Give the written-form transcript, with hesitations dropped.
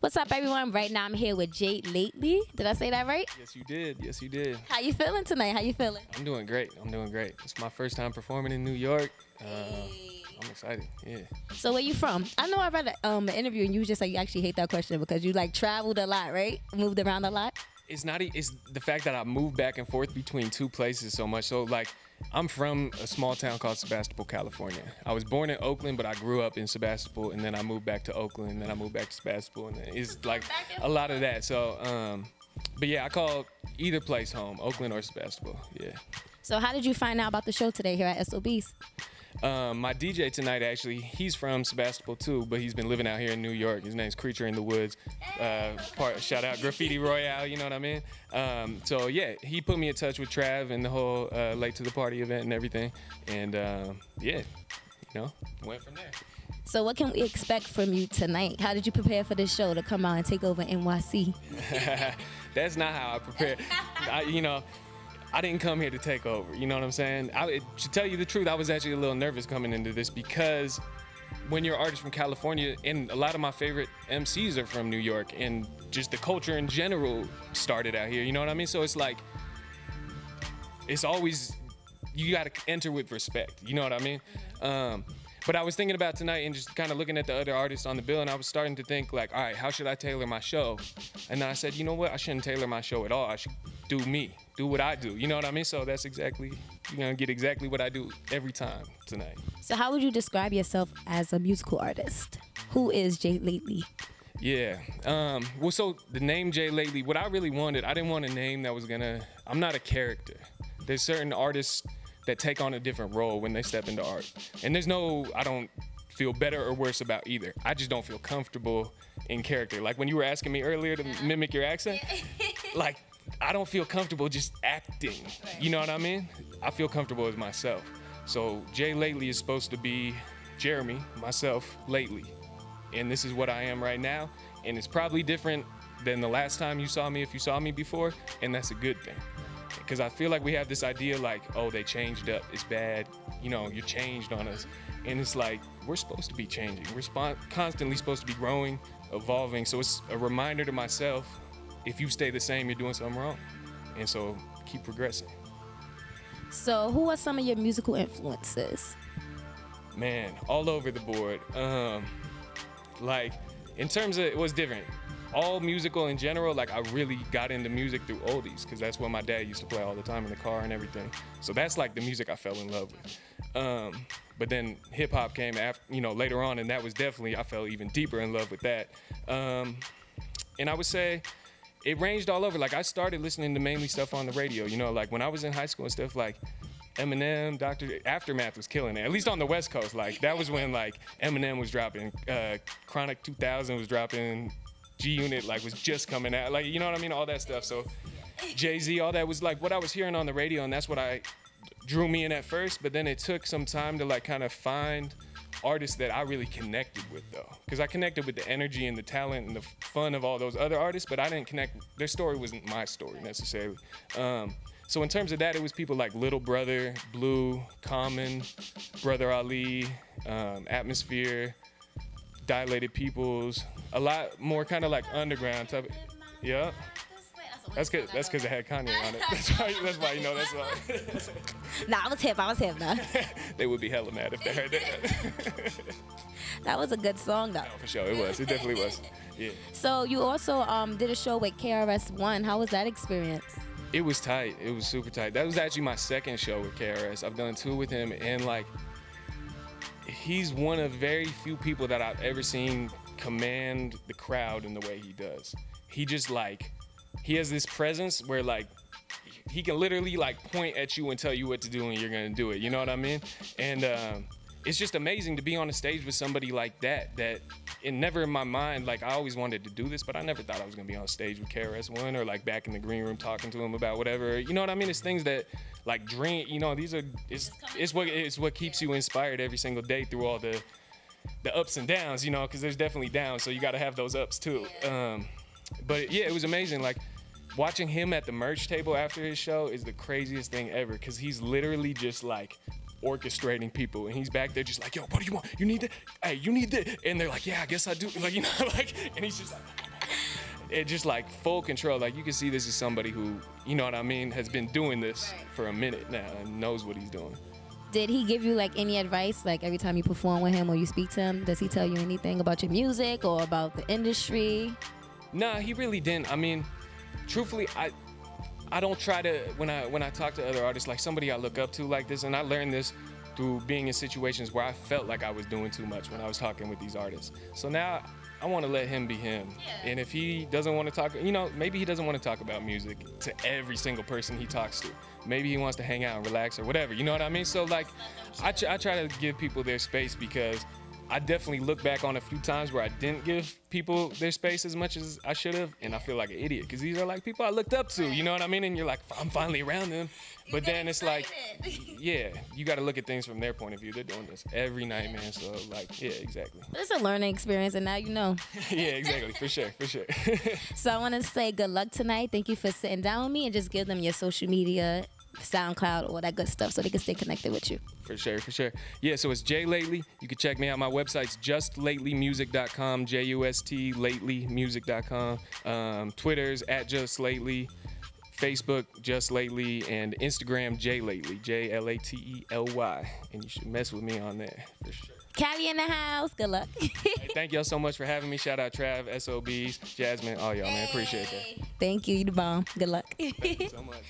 What's up, everyone? Right now, I'm here with J.Lately. Did I say that right? Yes, you did. Yes, you did. How you feeling tonight? How you feeling? I'm doing great. It's my first time performing in New York. I'm excited. Yeah. So where you from? I know I read an interview and you was just like you actually hate that question because you like traveled a lot, right? Moved around a lot. It's not. It's the fact that I moved back and forth between two places so much. So like, I'm from a small town called Sebastopol, California. I was born in Oakland, but I grew up in Sebastopol, and then I moved back to Oakland, and then I moved back to Sebastopol, and then it's like a lot of that. So, but yeah, I call either place home, Oakland or Sebastopol. Yeah. So how did you find out about the show today here at SOBS? My DJ tonight, actually, he's from Sebastopol too, but he's been living out here in New York. His name's Creature in the Woods. Shout out Graffiti Royale, you know what I mean? So yeah, he put me in touch with Trav and the whole Late to the Party event and everything. And yeah, went from there. So what can we expect from you tonight? How did you prepare for this show to come out and take over NYC? That's not how I prepared. I didn't come here to take over, you know what I'm saying? To tell you the truth, I was actually a little nervous coming into this because when you're an artist from California, and a lot of my favorite MCs are from New York, and just the culture in general started out here, you know what I mean? So it's like, it's always, you gotta enter with respect, you know what I mean? But I was thinking about tonight and just kind of looking at the other artists on the bill, and I was starting to think like, all right, how should I tailor my show? And then I said, you know what? I shouldn't tailor my show at all. I should do me, do what I do. You know what I mean? So that's exactly, you're gonna get exactly what I do every time tonight. So how would you describe yourself as a musical artist? Who is J.Lately? Yeah. Well, so the name J.Lately, what I really wanted, I didn't want a name that was I'm not a character. There's certain artists that take on a different role when they step into art. And I don't feel better or worse about either. I just don't feel comfortable in character. Like when you were asking me earlier to mimic your accent, like I don't feel comfortable just acting. You know what I mean? I feel comfortable as myself. So J.Lately is supposed to be Jeremy, myself, lately. And this is what I am right now. And it's probably different than the last time you saw me if you saw me before. And that's a good thing. Because I feel like we have this idea like, oh, they changed up, it's bad, you're changed on us. And it's like, we're supposed to be changing. We're constantly supposed to be growing, evolving. So it's a reminder to myself, if you stay the same, you're doing something wrong. And so keep progressing. So who are some of your musical influences? Man, all over the board. Like, in terms of, it was different. All musical in general, like I really got into music through oldies because that's what my dad used to play all the time in the car and everything. So that's like the music I fell in love with. But then hip hop came after, later on, and that was definitely, I fell even deeper in love with that. And I would say it ranged all over. Like I started listening to mainly stuff on the radio, like when I was in high school and stuff, like Eminem, Dr. Aftermath was killing it, at least on the West Coast. Like that was when like Eminem was dropping, Chronic 2000 was dropping, G-Unit like was just coming out, like, you know what I mean, all that stuff. So Jay-Z, all that was like what I was hearing on the radio, and that's what drew me in at first. But then it took some time to like kind of find artists that I really connected with, though, because I connected with the energy and the talent and the fun of all those other artists, but I didn't connect. Their story wasn't my story necessarily. So in terms of that, it was people like Little Brother, Blue, Common, Brother Ali, Atmosphere, Dilated Peoples, a lot more kind of like underground type. Yeah. That's because it had Kanye on it. That's why you know that's why. Nah, I was hip now. They would be hella mad if they heard that. That was a good song though. No, for sure, it was. It definitely was. Yeah. So you also did a show with KRSOne. How was that experience? It was tight. It was super tight. That was actually my second show with KRS. I've done 2 with him, and like, he's one of very few people that I've ever seen command the crowd in the way he does. He just like, he has this presence where like, he can literally like point at you and tell you what to do and you're gonna do it, you know what I mean? And it's just amazing to be on a stage with somebody like that it never in my mind, like I always wanted to do this, but I never thought I was gonna be on stage with KRS-One or like back in the green room talking to him about whatever, you know what I mean? It's things that like these are, it's what keeps you inspired every single day through all the ups and downs, because there's definitely downs, so you gotta have those ups too. But yeah, it was amazing. Like watching him at the merch table after his show is the craziest thing ever, because he's literally just like orchestrating people, and he's back there just like, yo, what do you want? You need that? Hey, you need that? And they're like, yeah, I guess I do. Like, like, and he's just like, it just like full control. Like you can see this is somebody who, you know what I mean, has been doing this for a minute now and knows what he's doing. Did he give you like any advice, like every time you perform with him or you speak to him? Does he tell you anything about your music or about the industry? Nah, he really didn't. I mean, truthfully, I don't try to, when I talk to other artists, like somebody I look up to like this, and I learned this through being in situations where I felt like I was doing too much when I was talking with these artists. So now I want to let him be him. Yeah. And if he doesn't want to talk, you know, maybe he doesn't want to talk about music to every single person he talks to. Maybe he wants to hang out and relax or whatever, you know what I mean? So like, I try to give people their space, because I definitely look back on a few times where I didn't give people their space as much as I should have, and I feel like an idiot, because these are like people I looked up to, you know what I mean? And you're like, I'm finally around them. But then it's like, yeah, you got to look at things from their point of view. They're doing this every night, man. So like, yeah, exactly. It's a learning experience, and now you know. Yeah, exactly, for sure. So I want to say good luck tonight. Thank you for sitting down with me, and just give them your social media, SoundCloud, all that good stuff, so they can stay connected with you. For sure. Yeah, so it's J.Lately. You can check me out. My website's justlatelymusic.com, J-U-S-T, latelymusic.com. Twitter's @justlately. Facebook, Just Lately, and Instagram, J.Lately, J-L-A-T-E-L-Y. And you should mess with me on there, for sure. Cali in the house. Good luck. Hey, thank y'all so much for having me. Shout out Trav, SOBS, JazzMarie, all y'all, man. Appreciate that. Thank you. You the bomb. Good luck. Thank you so much.